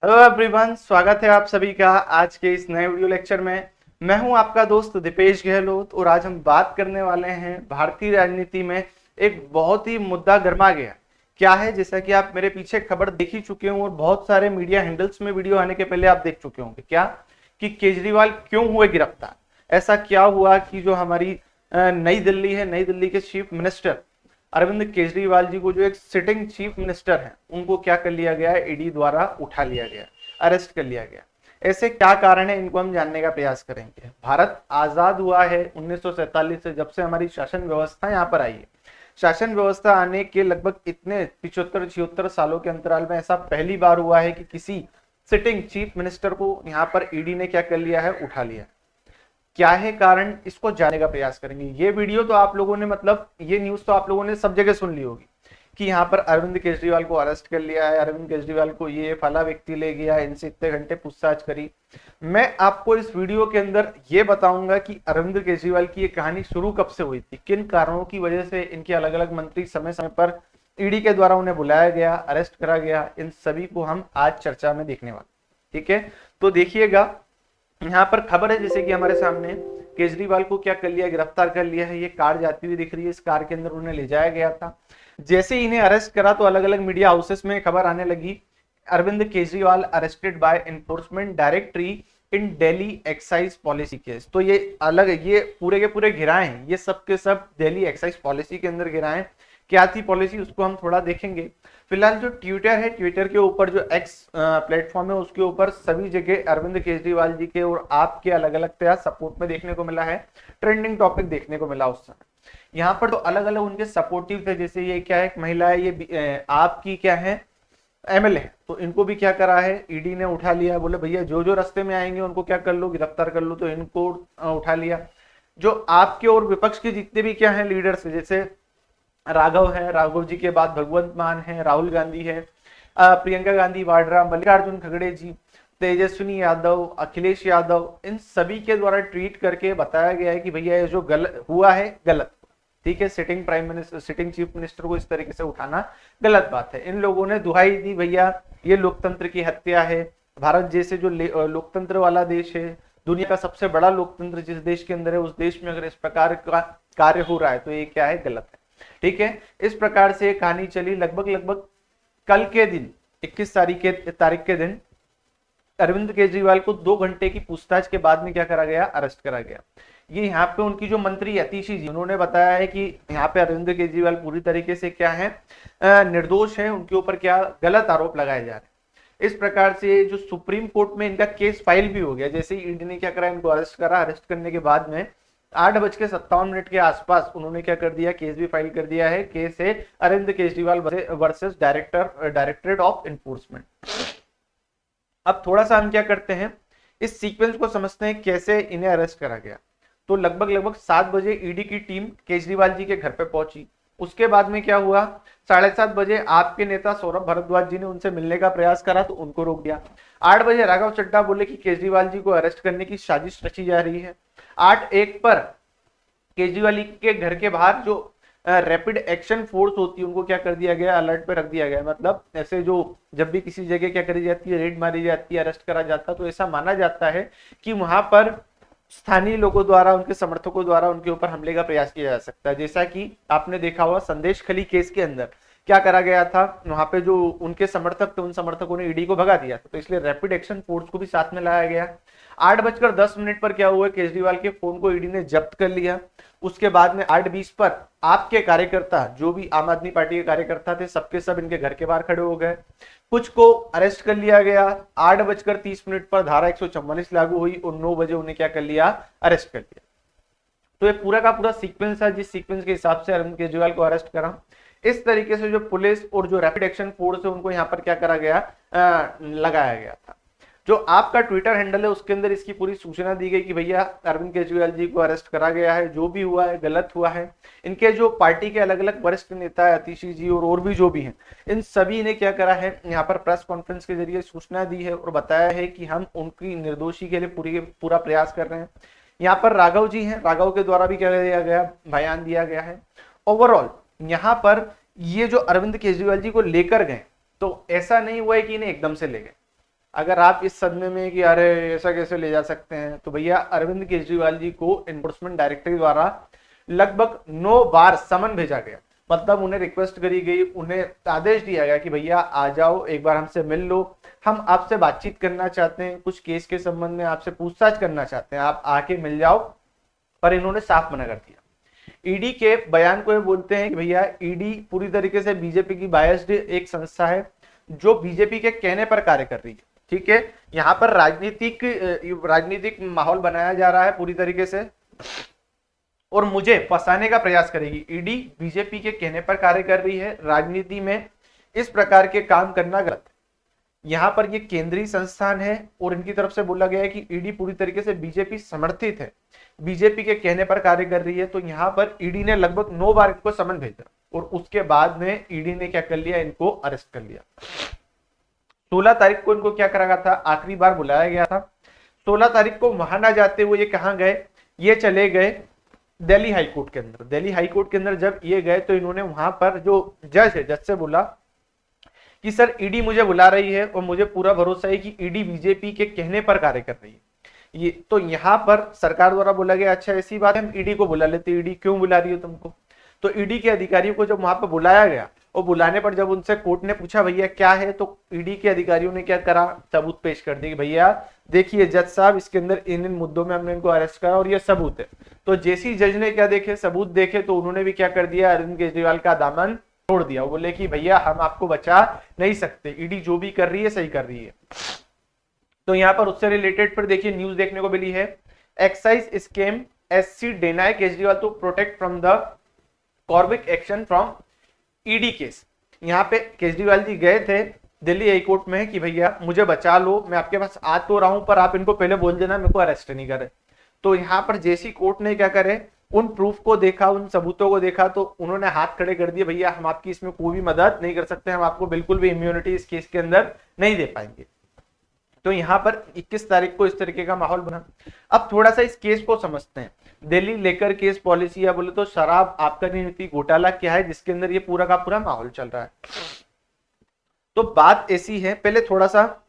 Hello everyone, स्वागत है आप सभी का आज के इस नए वीडियो लेक्चर में। मैं हूं आपका दोस्त दीपेश गहलोत और आज हम बात करने वाले हैं भारतीय राजनीति में एक बहुत ही मुद्दा गर्मा गया क्या है। जैसा कि आप मेरे पीछे खबर देख ही चुके हों और बहुत सारे मीडिया हैंडल्स में वीडियो आने के पहले आप देख चुके होंगे क्या कि केजरीवाल क्यों हुए गिरफ्तार। ऐसा क्या हुआ कि जो हमारी नई दिल्ली है, नई दिल्ली के चीफ मिनिस्टर अरविंद केजरीवाल जी को, जो एक सिटिंग चीफ मिनिस्टर हैं, उनको क्या कर लिया गया है, ईडी द्वारा उठा लिया गया, अरेस्ट कर लिया गया। ऐसे क्या कारण है, इनको हम जानने का प्रयास करेंगे। भारत आजाद हुआ है 1947 से, जब से हमारी शासन व्यवस्था यहाँ पर आई है। शासन व्यवस्था आने के लगभग इतने 75-76 सालों के अंतराल में ऐसा पहली बार हुआ है कि किसी सिटिंग चीफ मिनिस्टर को यहाँ पर ईडी ने क्या कर लिया है, उठा लिया। क्या है कारण, इसको जानने का प्रयास करेंगे। ये वीडियो तो आप लोगों ने, मतलब ये न्यूज तो आप लोगों ने सब जगह सुन ली होगी कि यहाँ पर अरविंद केजरीवाल को अरेस्ट कर लिया है, अरविंद केजरीवाल को ये फला व्यक्ति ले गया, इनसे इतने घंटे पूछताछ करी। मैं आपको इस वीडियो के अंदर ये बताऊंगा कि अरविंद केजरीवाल की ये कहानी शुरू कब से हुई थी, किन कारणों की वजह से इनके अलग अलग मंत्री समय समय पर ईडी के द्वारा उन्हें बुलाया गया, अरेस्ट करा गया। इन सभी को हम आज चर्चा में देखने वाले। ठीक है, तो देखिएगा, यहाँ पर खबर है जैसे कि हमारे सामने, केजरीवाल को क्या कर लिया, गिरफ्तार कर लिया है। ये कार जाती हुई दिख रही है, इस कार के अंदर उन्हें ले जाया गया था। जैसे ही इन्हें अरेस्ट करा तो अलग अलग मीडिया हाउसेस में खबर आने लगी, Arvind Kejriwal arrested by enforcement directory in Delhi excise policy case. तो ये अलग, ये पूरे के पूरे घिराए हैं, ये सब के सब दिल्ली एक्साइज पॉलिसी के अंदर घिराए हैं। क्या थी पॉलिसी, उसको हम थोड़ा देखेंगे। फिलहाल जो ट्विटर है, ट्विटर के ऊपर जो एक्स प्लेटफॉर्म है, उसके ऊपर सभी जगह अरविंद केजरीवाल जी के और आपके अलग अलग तरह सपोर्ट में देखने को मिला है, ट्रेंडिंग टॉपिक देखने को मिला उस समय। यहाँ पर तो अलग अलग उनके सपोर्टिव थे, जैसे ये क्या है, एक महिला है, ये आपकी क्या है, एमएलए, तो इनको भी क्या करा है, ईडी ने उठा लिया। बोले भैया जो जो रास्ते में आएंगे उनको क्या कर लो, गिरफ्तार कर लो, तो इनको उठा लिया। जो आपके और विपक्ष के जितने भी क्या है लीडर्स, जैसे राघव है, राघव जी के बाद भगवंत मान है, राहुल गांधी है, प्रियंका गांधी वाड्रा, मल्लिकार्जुन खड़गे जी, तेजस्विनी यादव, अखिलेश यादव, इन सभी के द्वारा ट्वीट करके बताया गया है कि भैया ये जो गलत हुआ है, गलत। ठीक है, sitting prime minister, sitting chief minister को इस तरीके से उठाना गलत बात है। इन लोगों ने दुहाई दी, भैया ये लोकतंत्र की हत्या है। भारत जैसे जो लोकतंत्र वाला देश है, दुनिया का सबसे बड़ा लोकतंत्र जिस देश के अंदर है, उस देश में अगर इस प्रकार का कार्य हो रहा है तो ये क्या है, गलत है। ठीक है, इस प्रकार से कहानी चली। लगभग लगभग कल के दिन 21 तारीख के दिन अरविंद केजरीवाल को 2 घंटे की पूछताछ के बाद में क्या करा गया, अरेस्ट करा गया। ये यहाँ पे उनकी जो मंत्री अतिशी जी, उन्होंने बताया है कि यहाँ पे अरविंद केजरीवाल पूरी तरीके से क्या है, निर्दोष है, उनके ऊपर क्या गलत आरोप लगाए जा रहे हैं। इस प्रकार से जो सुप्रीम कोर्ट में इनका केस फाइल भी हो गया। जैसे ही ईडी ने क्या करा, इनको अरेस्ट करा, अरेस्ट करने के बाद में 8:57 के आसपास उन्होंने क्या कर दिया, केस भी फाइल कर दिया है। केस है Arvind Kejriwal versus directorate of enforcement. अब थोड़ा सा हम क्या करते हैं, इस सीक्वेंस को समझते हैं कैसे इन्हें अरेस्ट करा गया। तो लगभग लगभग 7 बजे ईडी की टीम केजरीवाल जी के घर पे पहुंची। उसके बाद में क्या हुआ, 7:30 बजे आपके नेता सौरभ भारद्वाज जी ने उनसे मिलने का प्रयास करा तो उनको रोक दिया। 8 बजे राघव चड्ढा बोले कि केजरीवाल जी को अरेस्ट करने की साजिश रची जा रही है। 8:01 पर केजरीवाल के घर के बाहर जो रैपिड एक्शन फोर्स होती है, उनको क्या कर दिया गया, अलर्ट पे रख दिया गया। मतलब ऐसे जो जब भी किसी जगह क्या करी जाती है, रेड मारी जाती है, अरेस्ट करा जाता है, तो ऐसा माना जाता है कि वहां पर स्थानीय लोगों द्वारा, उनके समर्थकों द्वारा उनके ऊपर हमले का प्रयास किया जा सकता है। जैसा कि आपने देखा हुआ संदेश खली केस के अंदर क्या करा गया था, वहां पे जो उनके समर्थक थे, उन समर्थकों ने ईडी को भगा दिया था, तो इसलिए रैपिड एक्शन फोर्स को भी साथ में लाया गया। 8:10 पर क्या हुआ, केजरीवाल के फोन को ईडी ने जब्त कर लिया। उसके बाद में 8:20 पर आपके कार्यकर्ता, जो भी आम आदमी पार्टी के कार्यकर्ता थे, सबके सब इनके घर के बाहर खड़े हो गए। कुछ को अरेस्ट कर लिया गया। 8:30 पर धारा 144 लागू हुई और 9 बजे उन्हें क्या कर लिया, अरेस्ट कर लिया। तो ये पूरा का पूरा सीक्वेंस है, जिस सीक्वेंस के हिसाब से अरविंद केजरीवाल को अरेस्ट करा। इस तरीके से जो पुलिस और जो रैपिड एक्शन फोर्स है, उनको यहाँ पर क्या करा गया, लगाया गया था। जो आपका ट्विटर हैंडल है, उसके अंदर इसकी पूरी सूचना दी गई कि भैया अरविंद केजरीवाल जी को अरेस्ट करा गया है, जो भी हुआ है गलत हुआ है। इनके जो पार्टी के अलग अलग वरिष्ठ नेता है, अतिशी जी और भी जो भी हैं, इन सभी ने क्या करा है, यहाँ पर प्रेस कॉन्फ्रेंस के जरिए सूचना दी है और बताया है कि हम उनकी निर्दोषी के लिए पूरा प्रयास कर रहे हैं। यहाँ पर राघव जी हैं, राघव के द्वारा भी क्या दिया गया, बयान दिया गया है। ओवरऑल यहाँ पर ये जो अरविंद केजरीवाल जी को लेकर गए, तो ऐसा नहीं हुआ है कि इन्हें एकदम से ले गए। अगर आप इस सदमे में कि अरे ऐसा कैसे ले जा सकते हैं, तो भैया अरविंद केजरीवाल जी को एनफोर्समेंट डायरेक्टरेट द्वारा लगभग 9 बार समन भेजा गया। मतलब उन्हें रिक्वेस्ट करी गई, उन्हें आदेश दिया गया कि भैया आ जाओ, एक बार हमसे मिल लो, हम आपसे बातचीत करना चाहते हैं, कुछ केस के संबंध में आपसे पूछताछ करना चाहते हैं, आप आके मिल जाओ। पर इन्होंने साफ मना कर दिया। ईडी के बयान को ये बोलते हैं कि भैया ईडी पूरी तरीके से बीजेपी की बायस्ड एक संस्था है जो बीजेपी के कहने पर कार्य कर रही है। ठीक है, यहाँ पर राजनीतिक माहौल बनाया जा रहा है पूरी तरीके से और मुझे फंसाने का प्रयास करेगी। ईडी बीजेपी के कहने पर कार्य कर रही है। राजनीति में इस प्रकार के काम करना गलत है। यहाँ पर ये केंद्रीय संस्थान है और इनकी तरफ से बोला गया है कि ईडी पूरी तरीके से बीजेपी समर्थित है, बीजेपी के कहने पर कार्य कर रही है। तो यहाँ पर ईडी ने लगभग 9 बार इनको समन भेजा और उसके बाद में ईडी ने क्या कर लिया, इनको अरेस्ट कर लिया। 16 तारीख को इनको क्या करा गया था, आखिरी बार बुलाया गया था। 16 तारीख को वहां ना जाते हुए ये कहां गए, ये चले गए दिल्ली हाईकोर्ट के अंदर। दिल्ली हाईकोर्ट के अंदर जब ये गए तो इन्होंने वहां पर जो जज है, जज से बोला कि सर ईडी मुझे बुला रही है और मुझे पूरा भरोसा है कि ईडी बीजेपी के कहने पर कार्य कर रही है। ये तो यहाँ पर सरकार द्वारा बोला गया अच्छा ऐसी बात है, हम ईडी को बुला लेते, ईडी क्यों बुला रही है तुमको। तो ईडी के अधिकारियों को जब वहां पर बुलाया गया और बुलाने पर जब उनसे कोर्ट ने पूछा भैया क्या है, तो ईडी के अधिकारियों ने क्या करा, सबूत पेश कर दिए कि भैया देखिए जज साहब, इसके अंदर इन मुद्दों में हमने इनको अरेस्ट करा और ये सबूत है। तो जैसी जज ने क्या देखे, सबूत देखे, तो उन्होंने भी क्या कर दिया, अरविंद केजरीवाल का दामन छोड़ दिया। वो बोले कि भैया हम आपको बचा नहीं सकते, ईडी जो भी कर रही है सही कर रही है। तो यहाँ पर उससे रिलेटेड फिर देखिए न्यूज देखने को मिली है, excise scam SC deny Kejriwal to protect from the coercive action from ED case. यहाँ पे केजरीवाल जी गए थे दिल्ली हाईकोर्ट में कि भैया मुझे बचा लो, मैं आपके पास आ तो रहा हूं पर आप इनको पहले बोल देना मेरे को अरेस्ट नहीं करे। तो यहाँ पर जैसी कोर्ट ने क्या करे, उन प्रूफ को देखा, उन सबूतों को देखा, तो उन्होंने हाथ खड़े कर दिए, भैया हम आपकी इसमें कोई भी मदद नहीं कर सकते, हम आपको बिल्कुल भी इम्यूनिटी इस केस के अंदर नहीं दे पाएंगे। तो यहाँ पर 21 तारीख को इस तरीके का माहौल बना। अब थोड़ा सा इस केस को समझते हैं। दिल्ली लेकर केस पॉलिसी या बोले तो शराब आबकारी नीति घोटाला क्या है जिसके अंदर ये पूरा का पूरा माहौल चल रहा है। तो बात ऐसी है, पहले थोड़ा सा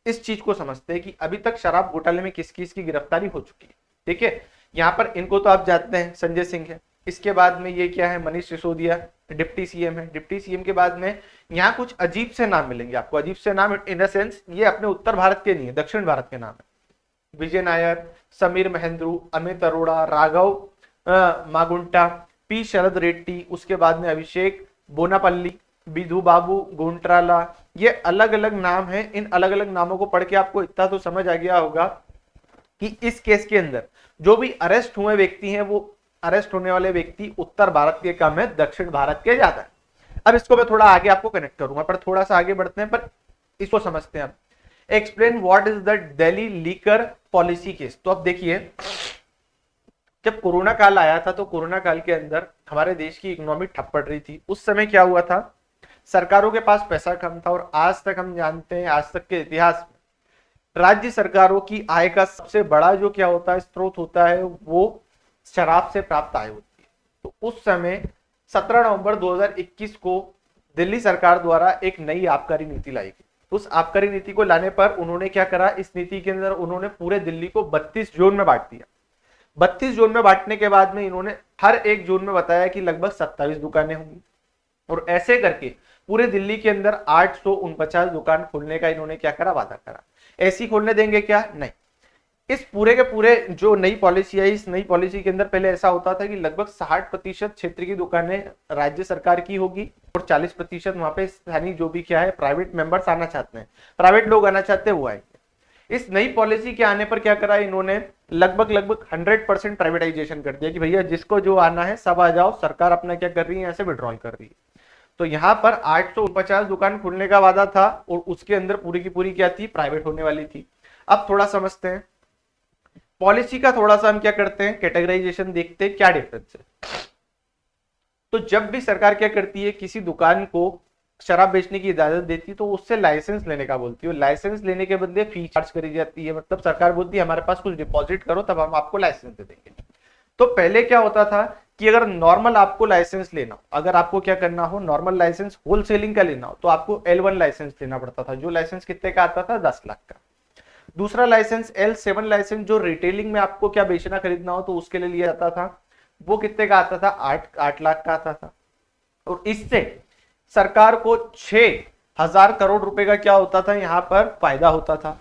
इस चीज को समझते हैं कि अभी तक शराब घोटाले में किस किस की गिरफ्तारी हो चुकी है। ठीक है, यहाँ पर इनको तो आप जानते हैं, संजय सिंह है, इसके बाद में ये क्या है, मनीष सिसोदिया डिप्टी सीएम है। डिप्टी सीएम के बाद में यहाँ कुछ अजीब से नाम मिलेंगे आपको, अजीब से नाम इन द सेंस ये अपने उत्तर भारत के नहीं है, दक्षिण भारत के नाम है। विजय नायर, समीर महेंद्रू, अमित अरोड़ा, राघव मागुंटा, पी शरद रेड्डी, उसके बाद में अभिषेक बोनापल्ली, विधु बाबू गोंट्राला, ये अलग अलग नाम है। इन अलग अलग नामों को पढ़ के आपको इतना तो समझ आ गया होगा कि इस केस के अंदर जो भी अरेस्ट हुए व्यक्ति हैं, वो अरेस्ट होने वाले व्यक्ति उत्तर भारत के कम है, दक्षिण भारत के ज्यादा है। अब इसको मैं थोड़ा आगे आपको कनेक्ट करूंगा, पर थोड़ा सा आगे बढ़ते हैं, पर इसको समझते हैं। Explain what is the Delhi liquor policy case. तो अब देखिए, जब कोरोना काल आया था तो कोरोना काल के अंदर हमारे देश की इकोनॉमी ठप पड़ रही थी। उस समय क्या हुआ था, सरकारों के पास पैसा कम था और आज तक हम जानते हैं, आज तक के इतिहास में राज्य सरकारों की आय का सबसे बड़ा जो क्या होता है, स्रोत होता है, वो शराब से प्राप्त आय होती है। तो उस समय 17 नवंबर 2021 को दिल्ली सरकार द्वारा एक नई आबकारी नीति लाई गई। उस आबकारी नीति को लाने पर उन्होंने क्या करा, इस नीति के अंदर उन्होंने पूरे दिल्ली को 32 जोन में बांट दिया। 32 जोन में बांटने के बाद में इन्होंने हर एक जोन में बताया कि लगभग 27 दुकानें होंगी और ऐसे करके पूरे दिल्ली के अंदर 849 दुकान खोलने का इन्होंने क्या करा, वादा करा। ऐसी खोलने देंगे क्या, नहीं। इस पूरे के पूरे जो नई पॉलिसी आई, इस नई पॉलिसी के अंदर पहले ऐसा होता था कि लगभग 60% क्षेत्र की दुकानें राज्य सरकार की होगी और 40% वहां पे स्थानीय जो भी क्या है, प्राइवेट मेंबर्स आना चाहते हैं, प्राइवेट लोग आना चाहते हैं, वो आएंगे। इस नई पॉलिसी के आने पर क्या करा इन्होंने, लगभग 100% प्राइवेटाइजेशन कर दिया कि भैया जिसको जो आना है सब आ जाओ, सरकार अपना क्या कर रही है, यहाँ से विड्रॉल कर रही है। तो यहाँ पर 849 दुकान खुलने का वादा था और उसके अंदर पूरी की पूरी क्या थी, प्राइवेट होने वाली थी। अब थोड़ा समझते हैं पॉलिसी का, थोड़ा सा हम क्या करते हैं, कैटेगराइजेशन देखते हैं क्या डिफरेंस है। तो जब भी सरकार क्या करती है, किसी दुकान को शराब बेचने की इजाजत देती है तो उससे लाइसेंस लेने का बोलती है। लाइसेंस लेने के बदले फी चार्ज करी जाती है, मतलब सरकार बोलती है हमारे पास कुछ डिपॉजिट करो तब हम आपको लाइसेंस दे देंगे। तो पहले क्या होता था कि अगर नॉर्मल आपको लाइसेंस लेना हो, अगर आपको क्या करना हो, नॉर्मल लाइसेंस होलसेलिंग का लेना हो, तो आपको L1 लाइसेंस लेना पड़ता था, जो लाइसेंस कितने का आता था, 10 लाख का। दूसरा लाइसेंस L7 लाइसेंस, जो रिटेलिंग में आपको क्या बेचना खरीदना हो तो उसके लिए लिया जाता था, वो कितने का आता था, 8 लाख का आता था। और इससे सरकार को 6,000 करोड़ रुपए का क्या होता था, यहां पर फायदा होता था।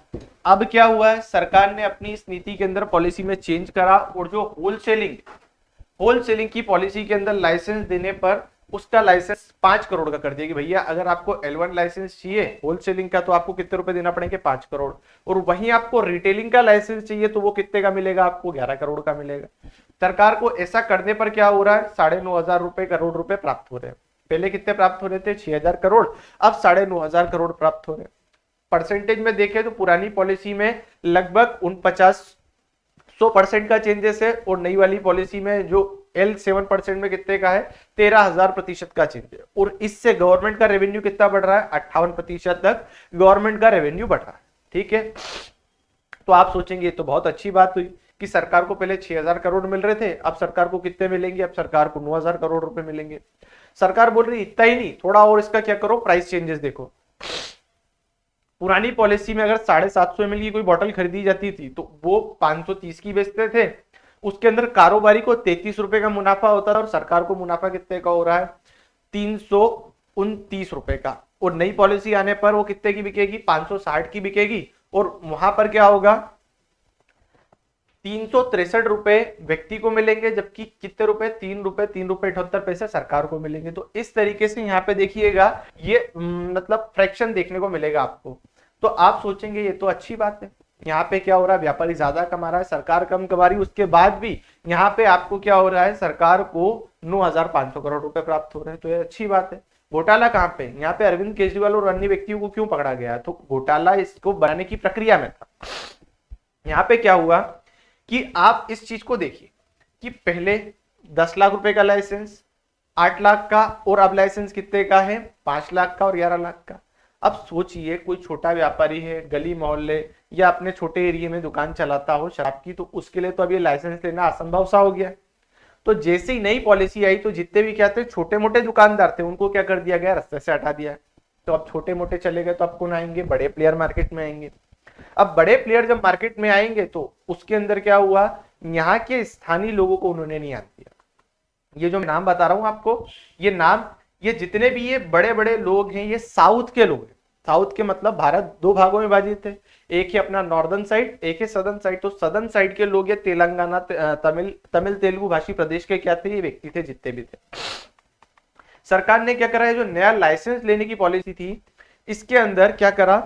अब क्या हुआ है, सरकार ने अपनी इस नीति के अंदर पॉलिसी में चेंज करा, और जो होलसेलिंग की पॉलिसी के अंदर लाइसेंस देने पर उसका लाइसेंस 5 करोड़ का कर दिया कि भैया अगर आपको L1 लाइसेंस चाहिए होलसेलिंग का तो आपको कितने रुपए देना पड़ेंगे, 5 करोड़। और वहीं आपको रिटेलिंग का लाइसेंस चाहिए तो वो कितने का मिलेगा, आपको 11 करोड़ का मिलेगा। सरकार को ऐसा करने पर क्या हो रहा है, 9,500 करोड़ रुपए प्राप्त हो रहे हैं। पहले कितने प्राप्त हो रहे थे, 6,000 करोड़, अब 9,500 प्राप्त हो रहे हैं। परसेंटेज में देखें तो पुरानी पॉलिसी में लगभग 100% का चेंजेस है, और नई वाली पॉलिसी में जो L7% में कितने का है, 13,000% का चेंज है। और इससे गवर्नमेंट का रेवेन्यू कितना बढ़ रहा है, 58% तक गवर्नमेंट का रेवेन्यू बढ़ रहा है। ठीक है, तो आप सोचेंगे ये तो बहुत अच्छी बात हुई कि सरकार को पहले 6,000 करोड़ मिल रहे थे, अब सरकार को कितने मिलेंगे, अब सरकार को 9,000 करोड़ रुपए मिलेंगे। सरकार बोल रही इतना ही नहीं, थोड़ा और इसका क्या करो, प्राइस चेंजेस देखो। पुरानी पॉलिसी में अगर 750 ml की कोई बोतल खरीदी जाती थी तो वो 530 की बेचते थे, उसके अंदर कारोबारी को 33 रुपए का मुनाफा होता था, और सरकार को मुनाफा कितने का हो रहा है, 329 रुपए का। और नई पॉलिसी आने पर वो कितने की बिकेगी, 560 की बिकेगी, और वहां पर क्या होगा, 363 रुपए व्यक्ति को मिलेंगे, जबकि कितने रुपए, 3 रुपए 3 रुपए 78 पैसे सरकार को मिलेंगे। तो इस तरीके से यहाँ पे देखिएगा ये मतलब फ्रैक्शन देखने को मिलेगा आपको। तो आप सोचेंगे ये तो अच्छी बात है, यहाँ पे क्या हो रहा है, व्यापारी ज्यादा कमा रहा है, सरकार कम कमा रही है, उसके बाद भी यहाँ पे आपको क्या हो रहा है, सरकार को 9,500 करोड़ रुपए प्राप्त हो रहे हैं, तो ये अच्छी बात है। घोटाला कहाँ पे, यहाँ पे अरविंद केजरीवाल और अन्य व्यक्तियों को क्यों पकड़ा गया, तो घोटाला इसको बनाने की प्रक्रिया में था। यहाँ पे क्या हुआ कि आप इस चीज को देखिए कि पहले 10 लाख रुपए का लाइसेंस, 8 लाख का, और अब लाइसेंस कितने का है, 5 लाख का और 11 लाख का। अब सोचिए कोई छोटा व्यापारी है, गली मोहल्ले या अपने छोटे एरिया में दुकान चलाता हो शराब की, तो उसके लिए तो अब ये लाइसेंस लेना असंभव सा हो गया। तो जैसे ही नई पॉलिसी आई तो जितने भी क्या थे, छोटे मोटे दुकानदार थे, उनको क्या कर दिया गया, रास्ते से हटा दिया। तो अब छोटे मोटे चले गए, तो अब कौन आएंगे, बड़े प्लेयर मार्केट में आएंगे। अब बड़े प्लेयर जब मार्केट में आएंगे तो उसके अंदर क्या हुआ, यहाँ के स्थानीय लोगों को उन्होंने नहीं आन दिया। ये जो मैं नाम बता रहा हूं आपको, ये नाम, ये जितने भी ये बड़े बड़े लोग हैं, ये साउथ के लोग हैं। साउथ के मतलब भारत दो भागों में विभाजित है, एक है अपना नॉर्दर्न साइड, एक है सदर्न साइड। तो सदर्न साइड के लोग ये तेलंगाना, तमिल तेलुगु भाषी प्रदेश के क्या थे, ये व्यक्ति थे जितने भी थे। सरकार ने क्या करा है, जो नया लाइसेंस लेने की पॉलिसी थी इसके अंदर क्या करा,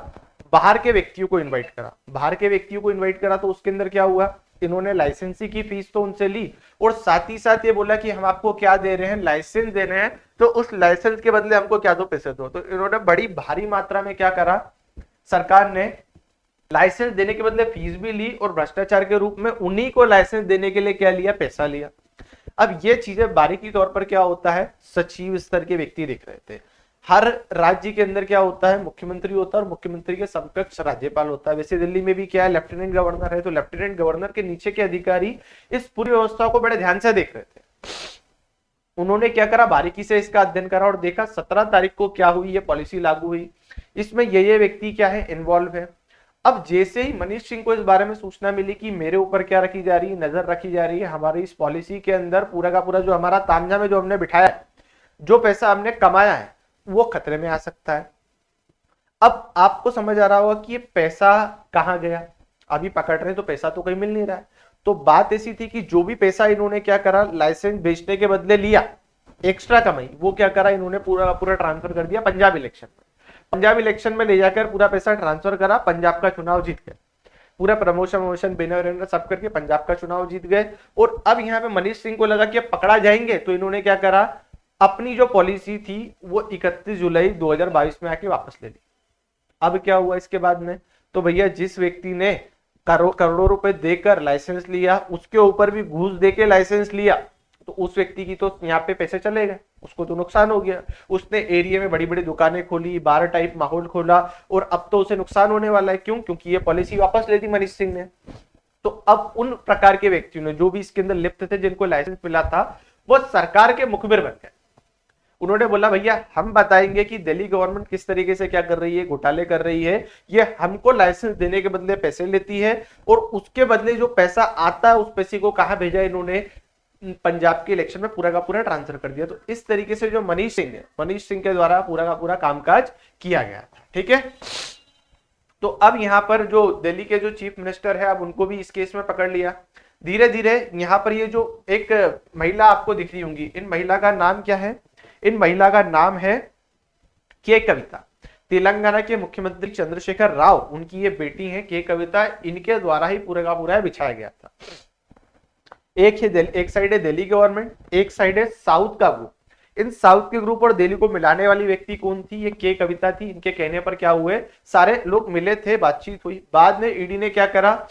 बाहर के व्यक्तियों को इनवाइट करा। बाहर के व्यक्तियों को इनवाइट करा तो उसके अंदर क्या हुआ, इन्होंने लाइसेंसी की फीस तो उनसे ली, और साथ ही साथ ये बोला कि हम आपको क्या दे रहे हैं, लाइसेंस दे रहे हैं, तो उस लाइसेंस के बदले हमको क्या दो, पैसे दो। तो इन्होंने बड़ी भारी मात्रा में क्या करा, सरकार ने लाइसेंस देने के बदले फीस भी ली, और भ्रष्टाचार के रूप में उन्हीं को लाइसेंस देने के लिए क्या लिया, पैसा लिया। अब ये चीजें बारीकी तौर पर क्या होता है, सचिव स्तर के व्यक्ति देख रहे थे। हर राज्य के अंदर क्या होता है, मुख्यमंत्री होता है, और मुख्यमंत्री के समकक्ष राज्यपाल होता है। वैसे दिल्ली में भी क्या है, लेफ्टिनेंट गवर्नर है, तो लेफ्टिनेंट गवर्नर के नीचे के अधिकारी इस पूरी व्यवस्था को बड़े ध्यान से देख रहे थे। उन्होंने क्या करा, बारीकी से इसका अध्ययन करा और देखा 17 तारीख को क्या हुई, ये पॉलिसी लागू हुई, इसमें ये व्यक्ति क्या है, इन्वॉल्व है। अब जैसे ही मनीष सिंह को इस बारे में सूचना मिली कि मेरे ऊपर क्या रखी जा रही है, नजर रखी जा रही है, हमारी इस पॉलिसी के अंदर पूरा का पूरा जो हमारा तामझाम है, जो हमने बिठाया है, जो पैसा हमने कमाया है, वो खतरे में आ सकता है। अब आपको समझ आ रहा होगा कि ये पैसा कहां गया, अभी पकड़ रहे तो पैसा तो कहीं मिल नहीं रहा है। तो बात ऐसी थी कि जो भी पैसा इन्होंने क्या करा, लाइसेंस बेचने के बदले लिया, एक्स्ट्रा कमाई, वो क्या करा, इन्होंने पूरा पूरा ट्रांसफर कर दिया पंजाब इलेक्शन में। पंजाब इलेक्शन में ले जाकर पूरा पैसा ट्रांसफर करा, पंजाब का चुनाव जीत गए, पूरा प्रमोशन बैनर सब करके पंजाब का चुनाव जीत गए। और अब यहाँ पे मनीष सिंह को लगा कि अब पकड़ा जाएंगे, तो इन्होंने क्या करा, अपनी जो पॉलिसी थी वो 31 जुलाई 2022 में आके वापस ले ली। अब क्या हुआ इसके बाद में, तो भैया जिस व्यक्ति ने करोड़ों रुपए देकर लाइसेंस लिया, उसके ऊपर भी घूस देके लाइसेंस लिया, तो उस व्यक्ति की तो यहाँ पे पैसे चले गए, उसको तो नुकसान हो गया। उसने एरिया में बड़ी बड़ी दुकानें खोली, बार टाइप माहौल खोला, और अब तो उसे नुकसान होने वाला है। क्यों, क्योंकि ये पॉलिसी वापस ले दी मनीष सिंह ने। तो अब उन प्रकार के व्यक्तियों ने जो भी इसके अंदर लिप्त थे, जिनको लाइसेंस मिला था, वो सरकार के मुखबिर बन गए। उन्होंने बोला भैया हम बताएंगे कि दिल्ली गवर्नमेंट किस तरीके से क्या कर रही है, घोटाले कर रही है, ये हमको लाइसेंस देने के बदले पैसे लेती है, और उसके बदले जो पैसा आता है उस पैसे को कहां भेजा, इन्होंने पंजाब के इलेक्शन में पूरा का पूरा ट्रांसफर कर दिया। तो इस तरीके से जो मनीष सिंह है, मनीष सिंह के द्वारा पूरा का पूरा कामकाज किया गया था। ठीक है, तो अब यहां पर जो दिल्ली के जो चीफ मिनिस्टर है, अब उनको भी इस केस में पकड़ लिया। धीरे धीरे यहां पर ये जो एक महिला आपको दिख रही होंगी, इन महिला का नाम क्या है, इन महिला का नाम है के कविता। तेलंगाना के मुख्यमंत्री चंद्रशेखर राव, उनकी ये बेटी है के कविता, इनके द्वारा ही पूरा का पूरा बिछाया गया था। एक साइड है दिल्ली गवर्नमेंट, एक साइड है साउथ का ग्रुप। इन साउथ के ग्रुप और दिल्ली को मिलाने वाली व्यक्ति कौन थी, ये के कविता थी। इनके कहने पर क्या हुए, सारे लोग मिले थे, बातचीत हुई। बाद में ईडी ने क्या करा,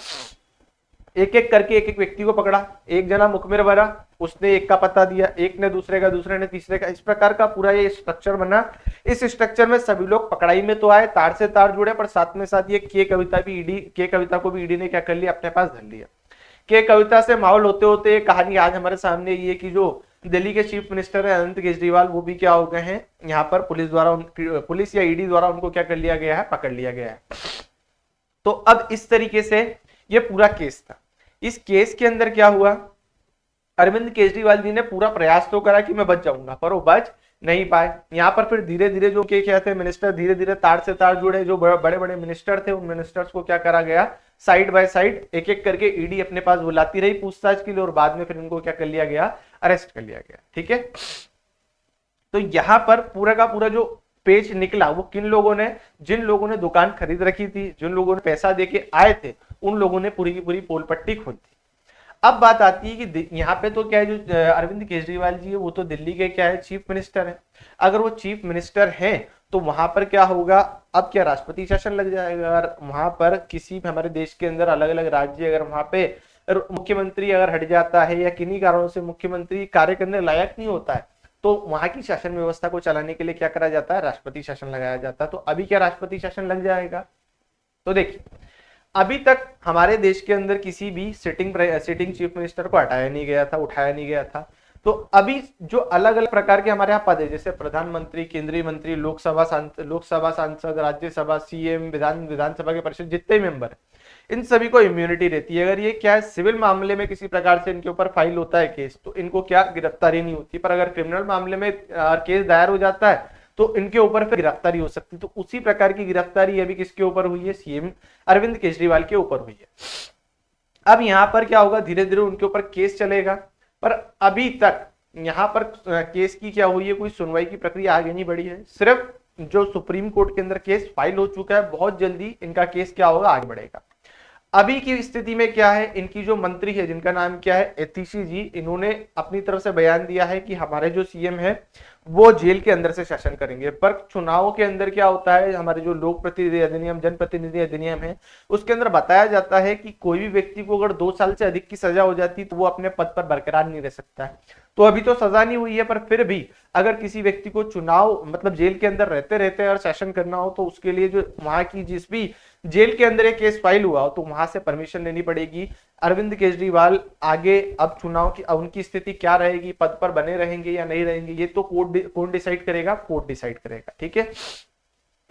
एक एक करके एक एक व्यक्ति को पकड़ा। एक जना मुखबिर बना, उसने एक का पता दिया, एक ने दूसरे का, दूसरे ने तीसरे का, इस प्रकार का पूरा ये स्ट्रक्चर बना। इस स्ट्रक्चर में सभी लोग पकड़ाई में तो आए, तार से तार जुड़े, पर साथ में साथ ये के कविता को भी ईडी ने क्या कर लिया, अपने पास धर लिया। के कविता से माहौल होते होते कहानी आज हमारे सामने ये कि जो दिल्ली के चीफ मिनिस्टर है अरविंद केजरीवाल, वो भी क्या हो गए हैं, यहाँ पर पुलिस या ईडी द्वारा उनको क्या कर लिया गया है, पकड़ लिया गया है। तो अब इस तरीके से ये पूरा केस था। इस केस के अंदर क्या हुआ, अरविंद केजरीवाल जी ने पूरा प्रयास तो करा कि मैं बच जाऊंगा, पर वो बच नहीं पाए। यहाँ पर फिर धीरे धीरे जो क्या थे मिनिस्टर, धीरे धीरे तार से तार जुड़े। जो बड़े बड़े मिनिस्टर थे, उन मिनिस्टर्स को क्या करा गया, साइड बाय साइड एक एक करके ईडी अपने पास बुलाती रही पूछताछ के लिए, और बाद में फिर इनको क्या कर लिया गया, अरेस्ट कर लिया गया। ठीक है, तो यहां पर पूरा का पूरा जो पेज निकला वो किन लोगों ने, जिन लोगों ने दुकान खरीद रखी थी, जिन लोगों ने पैसा देके आए थे, उन लोगों ने पूरी की पूरी पोल पट्टी खोल दी। अब बात आती है कि यहाँ पे तो क्या है, जो अरविंद केजरीवाल जी है वो तो दिल्ली के क्या है, चीफ मिनिस्टर है। अगर वो चीफ मिनिस्टर हैं तो वहां पर क्या होगा, अब क्या राष्ट्रपति शासन लग जाएगा। अगर वहां पर किसी भी हमारे देश के अंदर अलग अलग राज्य, अगर वहां पे मुख्यमंत्री अगर हट जाता है या किन्हीं कारणों से मुख्यमंत्री कार्य करने लायक नहीं होता है, तो वहां की शासन व्यवस्था को चलाने के लिए क्या करा जाता है, राष्ट्रपति शासन लगाया जाता है। तो अभी क्या राष्ट्रपति शासन लग जाएगा। तो देखिए, अभी तक हमारे देश के अंदर किसी भी सिटिंग चीफ मिनिस्टर को हटाया नहीं गया था, उठाया नहीं गया था। तो अभी जो अलग अलग प्रकार के हमारे यहाँ पद है, जैसे प्रधानमंत्री, केंद्रीय मंत्री, लोकसभा सांसद, राज्यसभा, सीएम, विधानसभा के परिषद जितने मेंबर है, इन सभी को इम्यूनिटी रहती है। अगर ये क्या है, सिविल मामले में किसी प्रकार से इनके ऊपर फाइल होता है केस, तो इनको क्या गिरफ्तारी नहीं होती। पर अगर क्रिमिनल मामले में केस दायर हो जाता है तो इनके ऊपर फिर गिरफ्तारी हो सकती है। तो उसी प्रकार की गिरफ्तारी अभी किसके ऊपर हुई है, सीएम अरविंद केजरीवाल के ऊपर हुई है। अब यहाँ पर क्या होगा, धीरे धीरे उनके ऊपर केस चलेगा, पर अभी तक यहाँ पर केस की क्या हुई है, कोई सुनवाई की प्रक्रिया आगे नहीं बढ़ी है। सिर्फ जो सुप्रीम कोर्ट के अंदर केस फाइल हो चुका है, बहुत जल्दी इनका केस क्या होगा, आगे बढ़ेगा। अभी की स्थिति में क्या है, इनकी जो मंत्री है जिनका नाम क्या है, एतीशी जी, इन्होंने अपनी तरफ से बयान दिया है कि हमारे जो सीएम है वो जेल के अंदर से शासन करेंगे। पर चुनावों के अंदर क्या होता है, हमारे जो लोक प्रतिनिधि अधिनियम, जनप्रतिनिधि अधिनियम है, उसके अंदर बताया जाता है कि कोई भी व्यक्ति को अगर 2 साल से अधिक की सजा हो जाती तो वो अपने पद पर बरकरार नहीं रह सकता है। तो अभी तो सजा नहीं हुई है, पर फिर भी अगर किसी व्यक्ति को चुनाव मतलब जेल के अंदर रहते रहते और शासन करना हो, तो उसके लिए जो वहां की जिस भी जेल के अंदर एक केस फाइल हुआ हो, तो वहां से परमिशन लेनी पड़ेगी। अरविंद केजरीवाल आगे अब चुनाव की उनकी स्थिति क्या रहेगी, पद पर बने रहेंगे या नहीं रहेंगे, ये तो कौन डिसाइड करेगा, कोर्ट डिसाइड करेगा। ठीक है,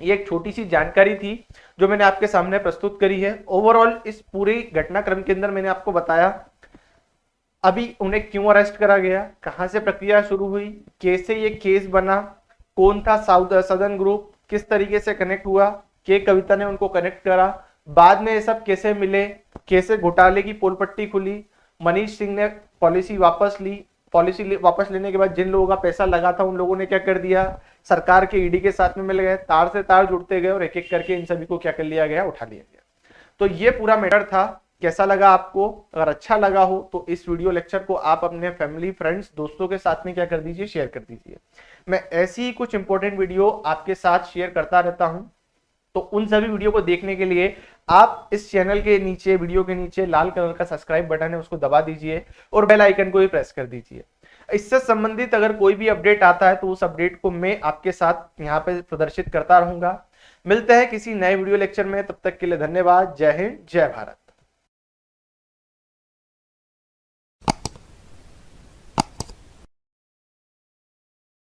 ये एक छोटी सी जानकारी थी जो मैंने आपके सामने प्रस्तुत करी है। ओवरऑल इस पूरे घटनाक्रम के अंदर मैंने आपको बताया अभी उन्हें क्यों अरेस्ट करा गया, कहां से प्रक्रिया शुरू हुई, कैसे ये केस बना, कौन था सदन ग्रुप, किस तरीके से कनेक्ट हुआ, के कविता ने उनको कनेक्ट करा, बाद में ये सब कैसे मिले, कैसे घोटाले की पोल पट्टी खुली, मनीष सिंह ने पॉलिसी वापस लेने के बाद जिन लोगों का पैसा लगा था उन लोगों ने क्या कर दिया, सरकार के ईडी के साथ में मिल गए, तार से तार जुड़ते गए और एक एक करके इन सभी को क्या कर लिया गया, उठा लिया गया। तो ये पूरा मैटर था। कैसा लगा आपको? अगर अच्छा लगा हो तो इस वीडियो लेक्चर को आप अपने फैमिली, फ्रेंड्स, दोस्तों के साथ में क्या कर दीजिए, शेयर कर दीजिए। मैं ऐसी ही कुछ इंपॉर्टेंट वीडियो आपके साथ शेयर करता रहता हूं, तो उन सभी वीडियो को देखने के लिए आप इस चैनल के नीचे, वीडियो के नीचे लाल कलर का सब्सक्राइब बटन है, उसको दबा दीजिए और बेल आइकन को भी प्रेस कर दीजिए। इससे संबंधित अगर कोई भी अपडेट आता है तो उस अपडेट को मैं आपके साथ यहाँ पे प्रदर्शित करता रहूंगा। मिलते हैं किसी नए वीडियो लेक्चर में, तब तक के लिए धन्यवाद। जय हिंद, जय भारत।